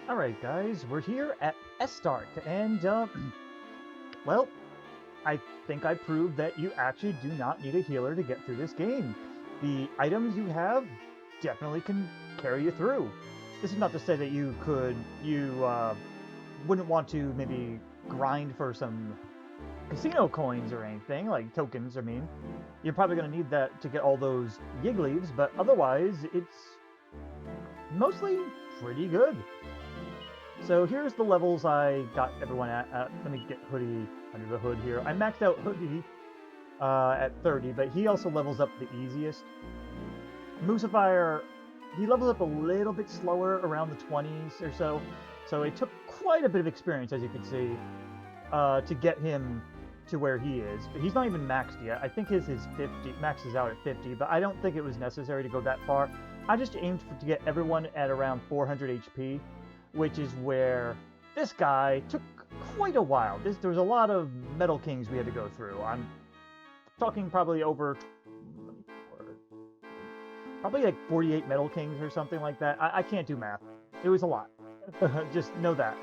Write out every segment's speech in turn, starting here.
Alright guys, we're here at Estark, and well, I think I proved that you actually do not need a healer to get through this game. The items you have definitely can carry you through. This is not to say that you wouldn't want to maybe grind for some casino coins or anything, like tokens, I mean. You're probably going to need that to get all those yig leaves, but otherwise, it's mostly pretty good. So here's the levels I got everyone at. Let me get Hoody under the hood here. I maxed out Hoody at 30, but he also levels up the easiest. Moosifier, he levels up a little bit slower, around the 20s or so. So it took quite a bit of experience, as you can see, to get him to where he is. But he's not even maxed yet. I think his is 50, maxes out at 50, but I don't think it was necessary to go that far. I just aimed to get everyone at around 400 HP. Which is where this guy took quite a while. There was a lot of Metal Kings we had to go through. I'm talking probably over, probably like 48 Metal Kings or something like that. I can't do math. It was a lot. Just know that.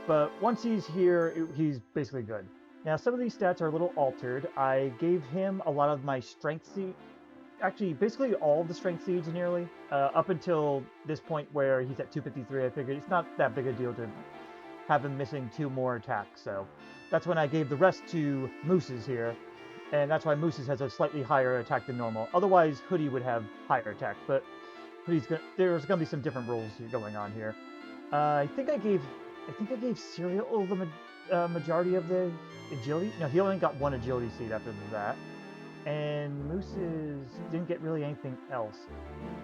But once he's here, he's basically good. Now, some of these stats are a little altered. I gave him a lot of my strength seed. Actually, basically all of the strength seeds nearly, up until this point where he's at 253. I figured it's not that big a deal to have him missing 2 more attacks, so that's when I gave the rest to Mooses here, and that's why Mooses has a slightly higher attack than normal. Otherwise, Hoody would have higher attack, but there's gonna be some different rules going on here. I think I gave Serial the majority of the agility. No, he only got 1 agility seed after that. And Mooses didn't get really anything else.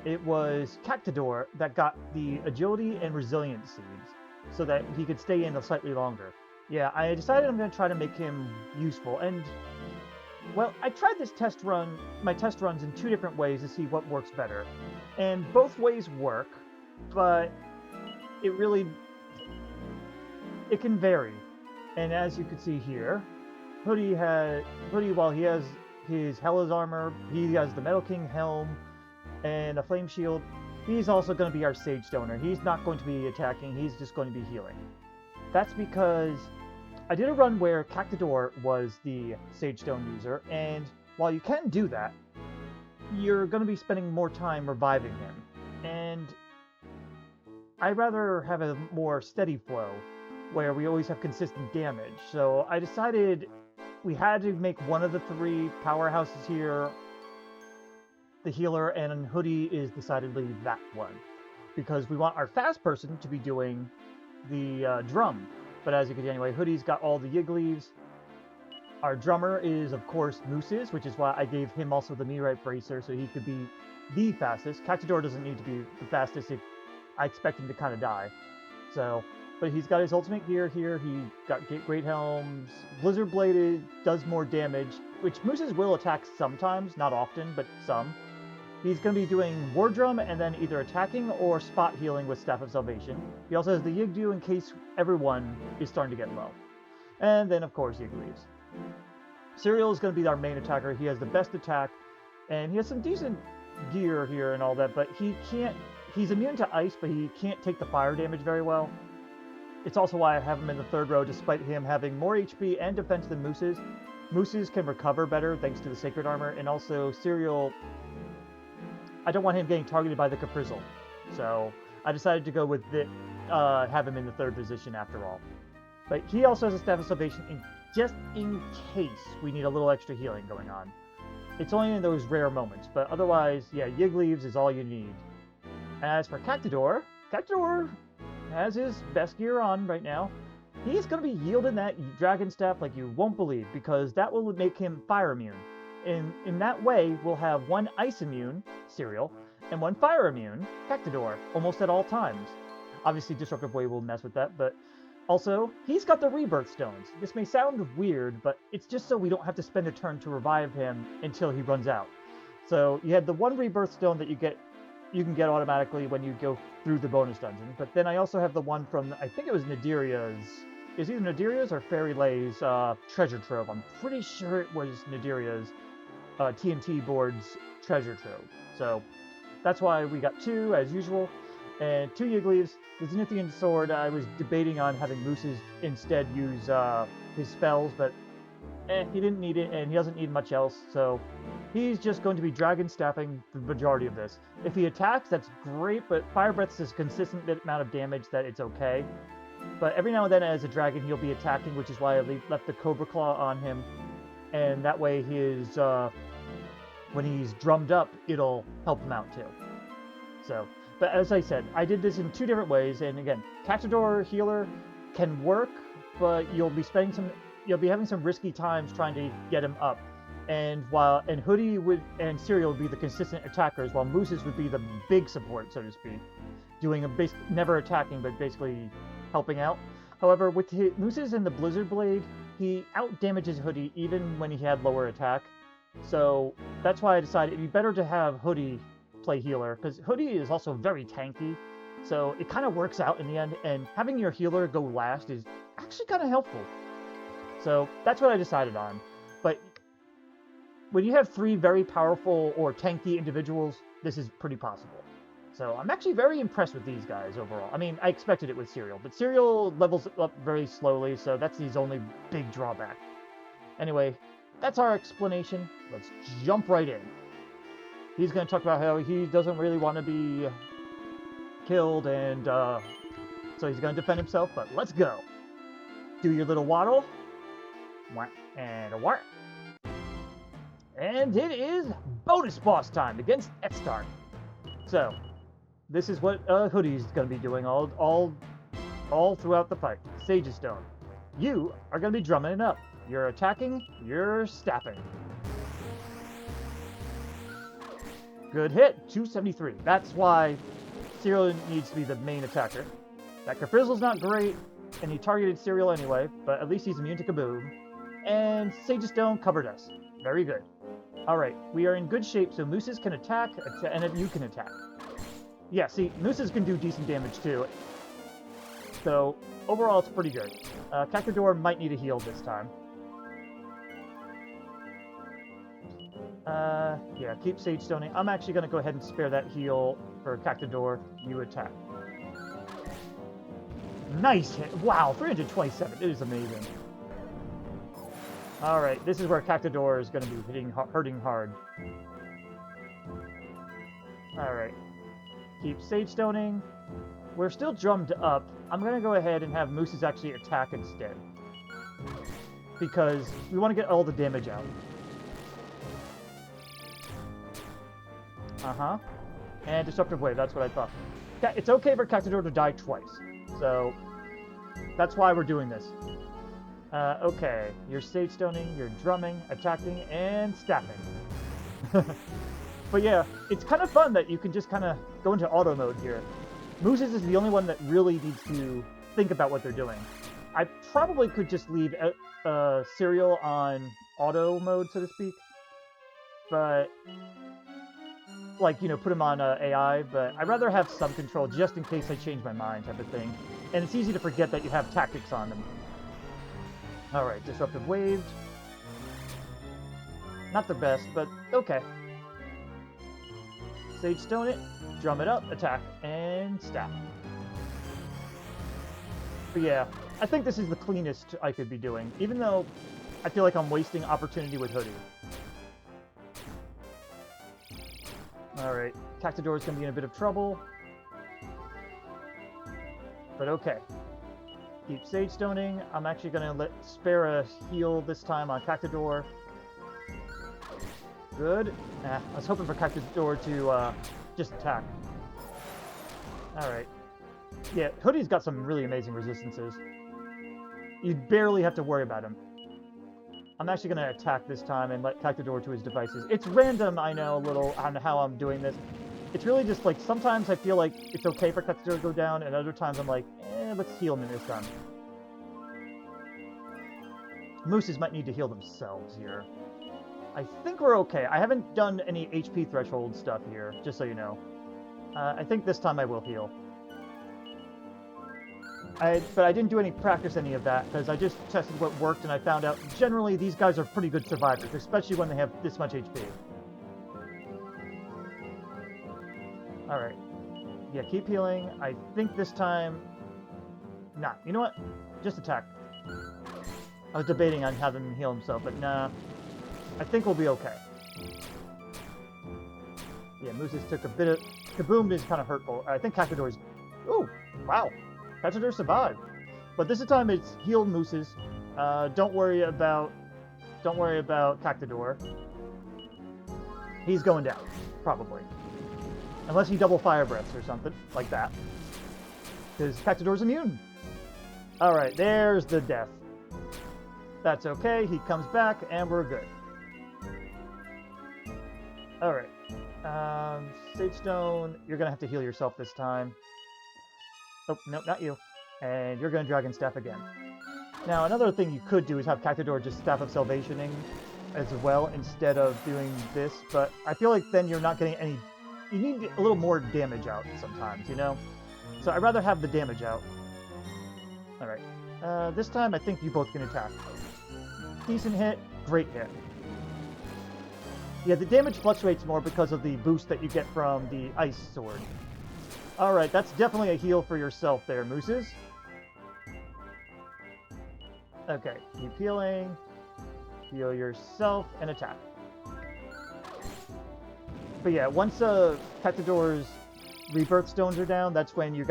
It was Cactador that got the agility and resilience seeds, so that he could stay in slightly longer. Yeah, I decided I'm going to try to make him useful, and, well, I tried my test runs in 2 different ways to see what works better. And both ways work, but it can vary. And as you can see here, Hoody, while he has his Hella's armor, he has the Metal King helm and a flame shield. He's also going to be our Sage Stoner. He's not going to be attacking, he's just going to be healing. That's because I did a run where Cactador was the Sage Stone user, and while you can do that, you're going to be spending more time reviving him. And I'd rather have a more steady flow, where we always have consistent damage. So I decided we had to make one of the 3 powerhouses here the healer, and Hoody is decidedly that one. Because we want our fast person to be doing the drum. But as you can see anyway, Hoody's got all the yig leaves. Our drummer is, of course, Mooses, which is why I gave him also the meteorite bracer, so he could be the fastest. Cactador doesn't need to be the fastest if I expect him to kind of die. So, but he's got his ultimate gear here. He got great helms. Blizzard bladed does more damage, which Mooses will attack sometimes, not often, but some. He's going to be doing War Drum and then either attacking or spot healing with Staff of Salvation. He also has the Yigdu in case everyone is starting to get low. And then, of course, Yig leaves. Serial is going to be our main attacker. He has the best attack, and he has some decent gear here and all that, but he's immune to ice, but he can't take the fire damage very well. It's also why I have him in the 3rd row, despite him having more HP and defense than Mooses. Mooses can recover better thanks to the Sacred Armor, and also Serial, I don't want him getting targeted by the Caprizzle. So I decided to go with have him in the 3rd position after all. But he also has a Staff of Salvation just in case we need a little extra healing going on. It's only in those rare moments, but otherwise, yeah, Yig Leaves is all you need. As for Cactador has his best gear on right now. He's going to be yielding that Dragon Staff like you won't believe, because that will make him fire immune. In that way, we'll have 1 ice immune, Serial, and 1 fire immune, Cactador, almost at all times. Obviously, Disruptive Wave will mess with that, but also, he's got the Rebirth Stones. This may sound weird, but it's just so we don't have to spend a turn to revive him until he runs out. So, you had the 1 Rebirth Stone that you can get automatically when you go through the bonus dungeon. But then I also have the one from, I think it was Nadiria's. Is either Nadiria's or Fairy Lay's treasure trove. I'm pretty sure it was Nadiria's TNT board's treasure trove. So that's why we got 2 as usual. And 2 Yigglies. The Zenithian Sword, I was debating on having Mooses instead use his spells, but he didn't need it, and he doesn't need much else, so he's just going to be Dragon Staffing the majority of this. If he attacks, that's great, but Fire Breath is a consistent amount of damage that it's okay. But every now and then as a dragon, he'll be attacking, which is why I left the Cobra Claw on him, and that way his when he's drummed up, it'll help him out too. So, but as I said, I did this in 2 different ways, and again, Cactador healer can work, but you'll be having some risky times trying to get him up. And Hoody and Serial would be the consistent attackers, while Mooses would be the big support, so to speak, doing never attacking, but basically helping out. However, with Mooses and the Blizzard Blade, he out-damages Hoody even when he had lower attack. So that's why I decided it'd be better to have Hoody play healer, because Hoody is also very tanky, so it kind of works out in the end, and having your healer go last is actually kind of helpful. So that's what I decided on. But when you have 3 very powerful or tanky individuals, this is pretty possible. So I'm actually very impressed with these guys overall. I mean, I expected it with Serial, but Serial levels up very slowly, so that's his only big drawback. Anyway, that's our explanation. Let's jump right in. He's going to talk about how he doesn't really want to be killed, and so he's going to defend himself, but let's go. Do your little waddle. And a what? And it is bonus boss time against Estark. So, this is what Hoody's going to be doing all throughout the fight. Sage's Stone. You are going to be drumming it up. You're attacking, you're staffing. Good hit, 273. That's why Serial needs to be the main attacker. That Kerfizzle's not great, and he targeted Serial anyway, but at least he's immune to Kaboom. And Sage's Stone covered us. Very good. Alright, we are in good shape, so Mooses can attack, and you can attack. Yeah, see, Mooses can do decent damage too. So, overall, it's pretty good. Cactador might need a heal this time. Yeah, keep Sage Stoning. I'm actually going to go ahead and spare that heal for Cactador. You attack. Nice hit. Wow, 327. It is amazing. Alright, this is where Cactador is going to be hurting hard. Alright. Keep Sage Stoning. We're still drummed up. I'm going to go ahead and have Mooses actually attack instead. Because we want to get all the damage out. Uh-huh. And Disruptive Wave, that's what I thought. It's okay for Cactador to die twice. So, that's why we're doing this. Okay. You're Sage Stoning, you're drumming, attacking, and staffing. But yeah, it's kind of fun that you can just kind of go into auto mode here. Mooses is the only one that really needs to think about what they're doing. I probably could just leave Serial on auto mode, so to speak. But, like, you know, put him on AI, but I'd rather have some control just in case I change my mind type of thing. And it's easy to forget that you have tactics on them. Alright, Disruptive Wave. Not the best, but okay. Sage Stone it, drum it up, attack, and staff. But yeah, I think this is the cleanest I could be doing, even though I feel like I'm wasting opportunity with Hoody. Alright, Cactador is going to be in a bit of trouble. But okay. Keep Sage Stoning. I'm actually going to spare a heal this time on Cactador. Good. I was hoping for Cactador to just attack. Alright. Yeah, Hoody's got some really amazing resistances. You barely have to worry about him. I'm actually going to attack this time and let Cactador to his devices. It's random, I know, a little, on how I'm doing this. It's really just, like, sometimes I feel like it's okay for Cactador to go down, and other times I'm like, let's heal him this time. Mooses might need to heal themselves here. I think we're okay. I haven't done any HP threshold stuff here, just so you know. I think this time I will heal. But I didn't do any practice any of that, because I just tested what worked, and I found out generally these guys are pretty good survivors, especially when they have this much HP. Alright. Yeah, keep healing. I think this time... Nah, you know what? Just attack. I was debating on having him heal himself, but nah. I think we'll be okay. Yeah, Mooses took a bit of... Kaboom is kind of hurtful. I think Cactador's... Ooh, wow. Cactador survived. But this time it's healed Mooses. Don't worry about Cactador. He's going down, probably. Unless he double fire breaths or something like that. Because Cactador's immune. Alright, there's the death. That's okay, he comes back, and we're good. Alright. Sage Stone, you're gonna have to heal yourself this time. Oh, no, not you. And you're gonna Dragon Staff again. Now, another thing you could do is have Cactador just Staff of Salvationing as well, instead of doing this, but I feel like then you're not getting any... You need a little more damage out sometimes, you know? So I'd rather have the damage out. Alright. This time I think you both can attack. Decent hit, great hit. Yeah, the damage fluctuates more because of the boost that you get from the Ice Sword. Alright, that's definitely a heal for yourself there, Mooses. Okay, keep healing. Heal yourself and attack. But yeah, once Cactador's rebirth stones are down, that's when you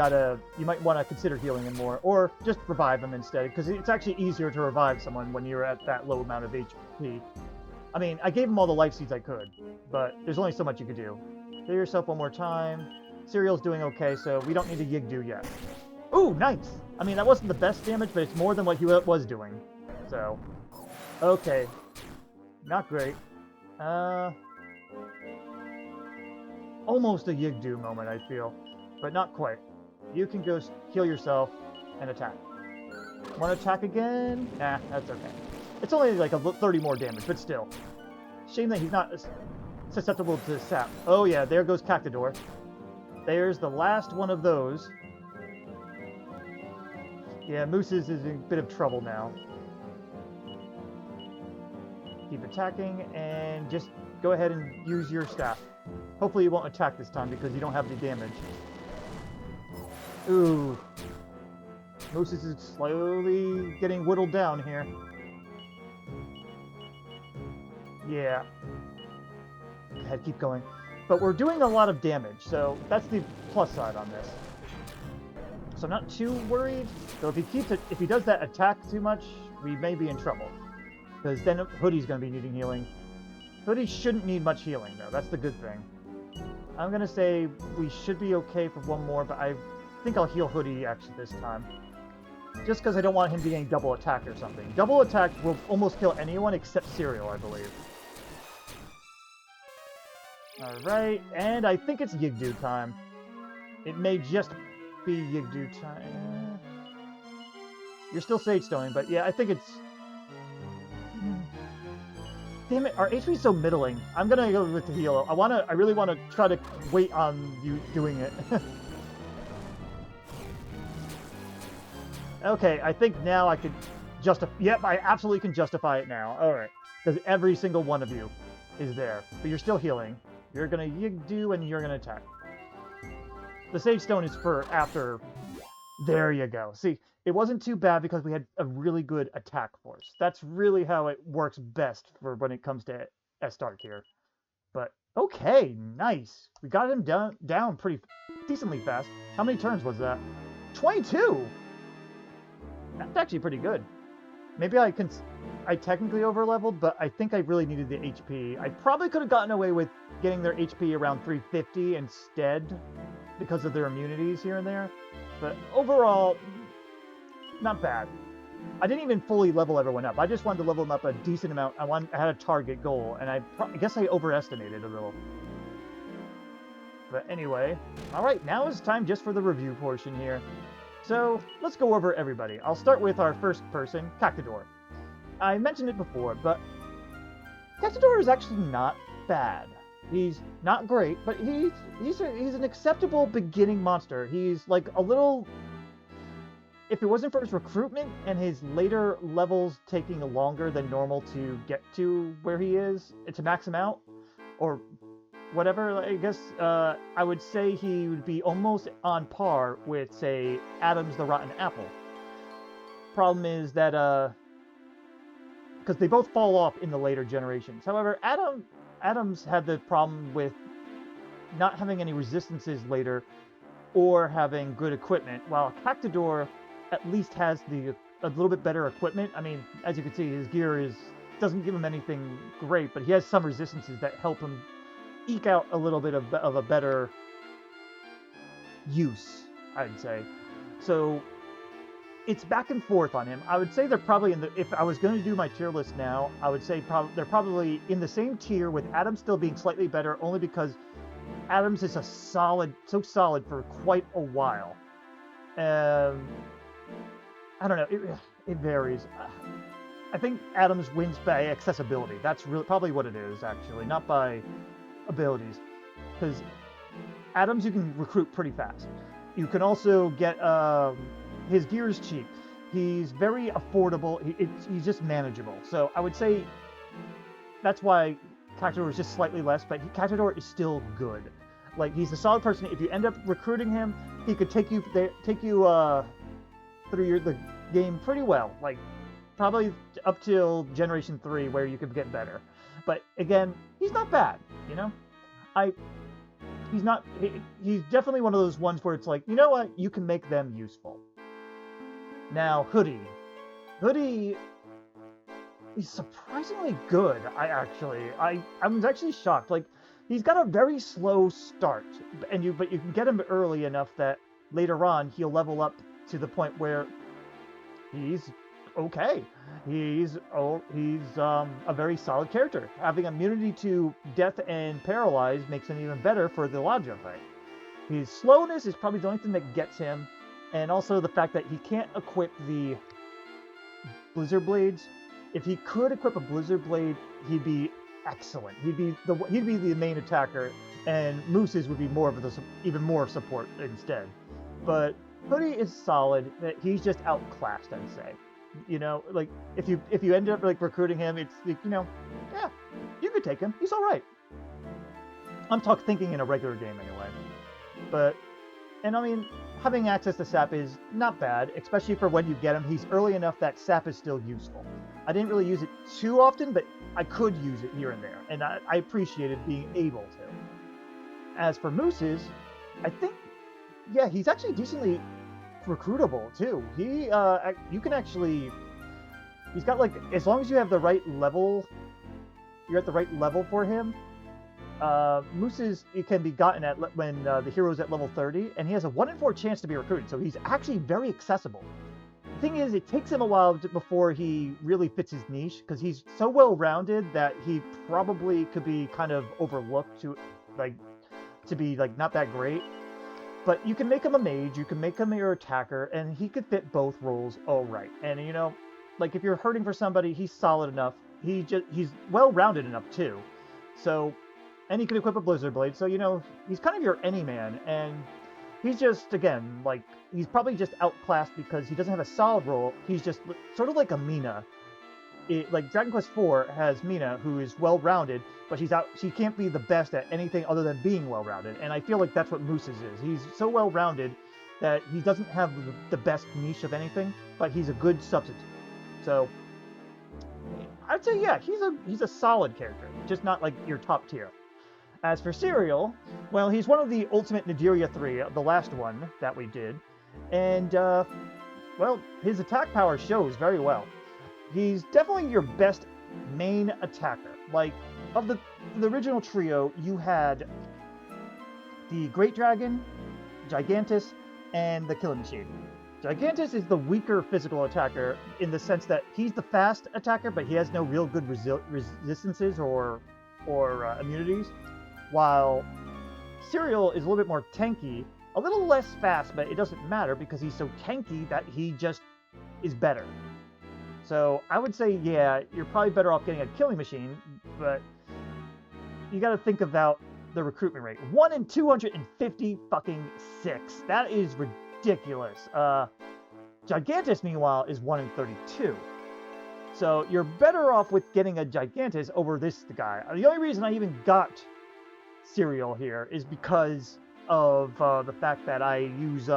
might want to consider healing him more, or just revive him instead, because it's actually easier to revive someone when you're at that low amount of HP. I mean, I gave him all the life seeds I could, but there's only so much you could do. Heal yourself one more time. Cereal's doing okay, so we don't need a Yigdu yet. Ooh, nice! I mean, that wasn't the best damage, but it's more than what he was doing. So, okay. Not great. Almost a Yigdu moment, I feel, but not quite. You can go heal yourself and attack. Want to attack again? Nah, that's okay. It's only like 30 more damage, but still. Shame that he's not susceptible to sap. Oh yeah, there goes Cactador. There's the last one of those. Yeah, Mooses is in a bit of trouble now. Keep attacking, and just go ahead and use your staff. Hopefully you won't attack this time because you don't have the damage. Ooh. Mooses is slowly getting whittled down here. Yeah. Go ahead, keep going. But we're doing a lot of damage, so that's the plus side on this. So I'm not too worried. So if he does that attack too much, we may be in trouble. Because then Hoody's going to be needing healing. Hoody shouldn't need much healing, though. That's the good thing. I'm going to say we should be okay for one more, but I think I'll heal Hoody, actually, this time. Just because I don't want him getting double attack or something. Double attack will almost kill anyone except Cereal, I believe. Alright, and I think it's Yigdu time. It may just be Yigdu time. You're still Sage Stoning, but yeah, I think it's... Damn it, our HP is so middling. I'm gonna go with the heal. I really wanna try to wait on you doing it. Okay, I think now I could justify... Yep, I absolutely can justify it now. Alright. Because every single one of you is there. But you're still healing. You're gonna Yigdu and you're gonna attack. The Sage Stone is for after... There you go. See, it wasn't too bad because we had a really good attack force. That's really how it works best for when it comes to Estark here. But, okay, nice. We got him down pretty decently fast. How many turns was that? 22! That's actually pretty good. Maybe I technically over-leveled, but I think I really needed the HP. I probably could have gotten away with getting their HP around 350 instead because of their immunities here and there. But overall, not bad. I didn't even fully level everyone up. I just wanted to level them up a decent amount. I had a target goal, and I guess I overestimated a little. But anyway, alright, now it's time just for the review portion here. So, let's go over everybody. I'll start with our first person, Cactador. I mentioned it before, but Cactador is actually not bad. He's not great, but he's an acceptable beginning monster. He's like a little... If it wasn't for his recruitment and his later levels taking longer than normal to get to where he is, to max him out, or whatever. I guess I would say he would be almost on par with, say, Adam's the Rotten Apple. Problem is that because they both fall off in the later generations. However, Adams had the problem with not having any resistances later or having good equipment, while Cactador at least has a little bit better equipment. I mean, as you can see, his gear doesn't give him anything great, but he has some resistances that help him eke out a little bit of a better use, I'd say. So it's back and forth on him. I would say they're probably if I was going to do my tier list now, I would say they're probably in the same tier, with Adams still being slightly better, only because Adams is so solid for quite a while. I don't know, it varies. I think Adams wins by accessibility. That's really probably what it is, actually, not by abilities. Because Adams you can recruit pretty fast. You can also get his gear is cheap. He's very affordable. He's just manageable. So I would say that's why Cactador is just slightly less, but Cactador is still good. Like, he's a solid person. If you end up recruiting him, he could take you through the game pretty well. Like, probably up till Generation 3, where you could get better. But again, he's not bad, you know? He's definitely one of those ones where it's like, you know what? You can make them useful. Now, Hoody. Hoody is surprisingly good, I was actually shocked. Like, he's got a very slow start, but you can get him early enough that later on he'll level up to the point where he's okay. He's a very solid character. Having immunity to death and paralyze makes him even better for the Lodja fight. His slowness is probably the only thing that gets him, and also the fact that he can't equip the Blizzard Blades. If he could equip a Blizzard Blade, he'd be excellent. He'd be the main attacker, and Moose's would be even more support instead. But Hoody is solid. That he's just outclassed, I'd say. You know, like, if you end up like recruiting him, it's like, you know, yeah, you could take him. He's all right. I'm thinking in a regular game anyway. And I mean, having access to Sap is not bad, especially for when you get him. He's early enough that Sap is still useful. I didn't really use it too often, but I could use it here and there, and I appreciated being able to. As for Moose's, I think, yeah, he's actually decently recruitable too. You can actually, he's got, like, as long as you have the right level, you're at the right level for him. Moose's, it can be gotten at when the hero's at level 30, and he has a 1 in 4 chance to be recruited, so he's actually very accessible. The thing is, it takes him a while before he really fits his niche, because he's so well-rounded that he probably could be kind of overlooked to be not that great. But you can make him a mage, you can make him your attacker, and he could fit both roles all right. And, you know, like, if you're hurting for somebody, he's solid enough. He's well-rounded enough too. So, and he can equip a Blizzard Blade, so, you know, he's kind of your any-man, and he's just, again, like, he's probably just outclassed because he doesn't have a solid role. He's just sort of like a Mina. Like, Dragon Quest IV has Mina, who is well-rounded, but she can't be the best at anything other than being well-rounded, and I feel like that's what Moose's is. He's so well-rounded that he doesn't have the best niche of anything, but he's a good substitute. So, I'd say, yeah, he's a solid character, just not, like, your top tier. As for Serial, well, he's one of the Ultimate Nadiria 3, the last one that we did, and, well, his attack power shows very well. He's definitely your best main attacker. Like, of the original trio, you had the Great Dragon, Gigantus, and the Killing Machine. Gigantus is the weaker physical attacker in the sense that he's the fast attacker, but he has no real good resistances or immunities, while Serial is a little bit more tanky, a little less fast, but it doesn't matter because he's so tanky that he just is better. So I would say, yeah, you're probably better off getting a Killing Machine, but you got to think about the recruitment rate. 1 in 250 fucking 6. That is ridiculous. Gigantus, meanwhile, is 1 in 32. So you're better off with getting a Gigantus over this guy. The only reason I even got Serial here is because of the fact that I use,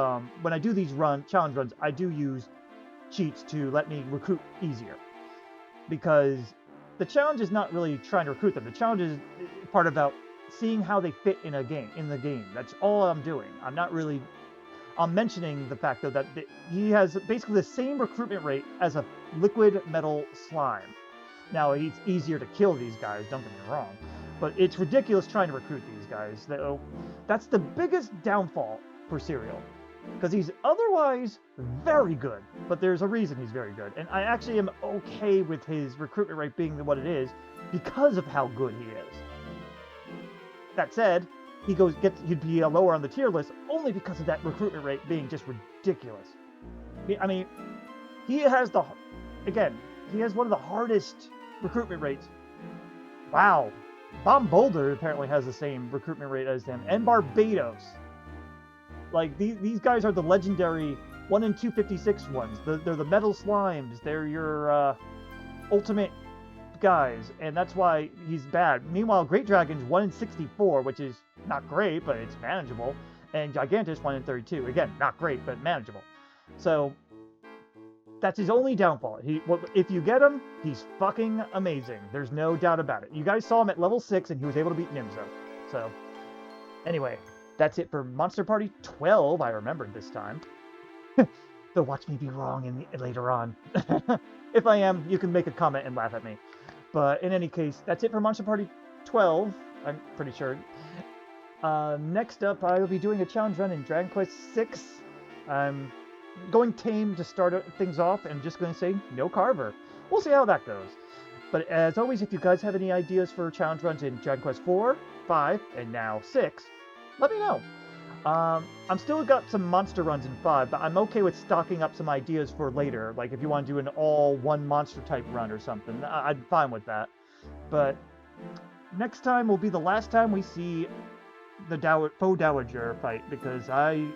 when I do these challenge runs, I do use cheats to let me recruit easier. Because the challenge is not really trying to recruit them. The challenge is part about seeing how they fit in the game. That's all I'm doing. I'm mentioning the fact, though, that he has basically the same recruitment rate as a liquid metal slime. Now, it's easier to kill these guys, don't get me wrong, but it's ridiculous trying to recruit these guys. That's the biggest downfall for Serial, because he's otherwise very good, but there's a reason he's very good, and I actually am okay with his recruitment rate being what it is because of how good he is. That said, he'd be lower on the tier list only because of that recruitment rate being just ridiculous. I mean, he has one of the hardest recruitment rates. Wow. Bomb Boulder apparently has the same recruitment rate as him, and Barbados. Like, these guys are the legendary 1 in 256 ones. They're the metal slimes. They're your ultimate guys, and that's why he's bad. Meanwhile, Great Dragon's 1 in 64, which is not great, but it's manageable. And Gigantus 1 in 32. Again, not great, but manageable. So, that's his only downfall. If you get him, he's fucking amazing. There's no doubt about it. You guys saw him at level 6, and he was able to beat Nimzo. So, anyway, that's it for Monster Party 12. I remembered this time. Though watch me be wrong later on. If I am, you can make a comment and laugh at me. But in any case, that's it for Monster Party 12, I'm pretty sure. Next up, I will be doing a challenge run in Dragon Quest VI. I'm going tame to start things off, and just going to say, no Carver. We'll see how that goes. But as always, if you guys have any ideas for challenge runs in Dragon Quest 4, 5, and now 6, let me know. I'm still got some monster runs in 5, but I'm okay with stocking up some ideas for later. Like if you want to do an all one monster type run or something, I'm fine with that. But next time will be the last time we see the faux Dowager fight, because I'm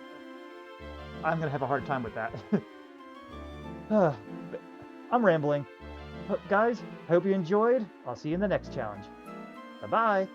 gonna have a hard time with that. I'm rambling. Guys, I hope you enjoyed. I'll see you in the next challenge. Bye-bye.